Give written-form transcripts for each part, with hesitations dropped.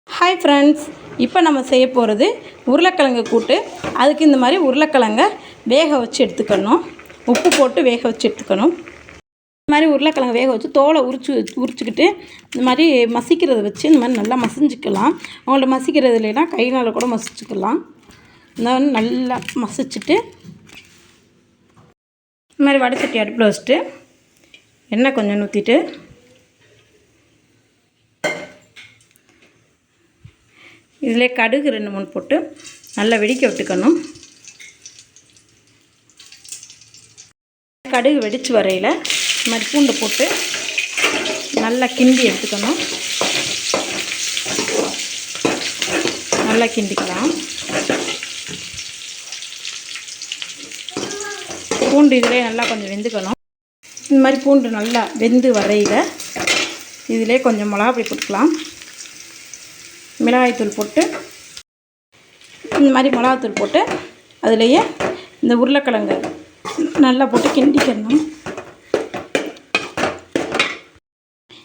Hi friends, இப்போ நம்ம செய்ய போகிறது உருளைக்கிழங்கு கூட்டு. அதுக்கு இந்த மாதிரி உருளைக்கிழங்க வேக வச்சு எடுத்துக்கணும். உப்பு போட்டு வேக வச்சு எடுத்துக்கணும். இந்த மாதிரி உருளைக்கிழங்கு வேக வச்சு தோலை உரிச்சுக்கிட்டு இந்த மாதிரி மசிக்கிறத வச்சு இந்த மாதிரி நல்லா மசிஞ்சிக்கலாம். அவங்கள்ட்ட மசிக்கிறது இல்லைன்னா கையினால் கூட மசிச்சுக்கலாம். இந்த மாதிரி நல்லா மசிச்சுட்டு இந்த மாதிரி வடைச்சட்டி அடுப்பில் வச்சுட்டு எண்ணெய் கொஞ்சம் ஊற்றிட்டு இதிலே கடுகு 2-3 போட்டு நல்லா வெடிக்க விட்டுக்கணும். கடுகு வெடித்து வரையில் இந்த மாதிரி பூண்டை போட்டு நல்லா கிண்டி எடுத்துக்கணும். நல்லா கிண்டிக்கலாம். பூண்டு இதிலே நல்லா கொஞ்சம் வெந்துக்கணும். இந்த மாதிரி பூண்டு நல்லா வெந்து வரையில் இதிலே கொஞ்சம் மிளகாப்பொடி போட்டுக்கலாம். மிளகாய்த்தூள் போட்டு இந்த மாதிரி மிளகாத்தூள் போட்டு அதுலேயே இந்த உருளைக்கிழங்கு நல்லா போட்டு கிண்டிக்கணும்.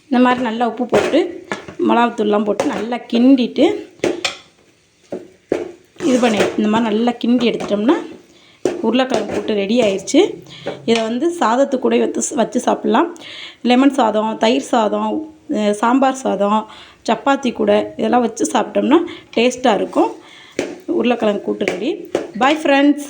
இந்த மாதிரி நல்லா உப்பு போட்டு மிளகாத்தூள்லாம் போட்டு நல்லா கிண்டிட்டு இந்த மாதிரி நல்லா கிண்டி எடுத்துட்டோம்னா உருளைக்கிழங்கு போட்டு ரெடி ஆயிடுச்சு. இதை சாதத்து கூட வச்சு சாப்பிட்லாம். லெமன் சாதம், தயிர் சாதம், சாம்பார் சாதம், சப்பாத்தி கூட இதெல்லாம் வச்சு சாப்பிட்டோம்னா டேஸ்ட்டாக இருக்கும். உருளைக்கிழங்கு கூட்டு ரெடி. Bye friends.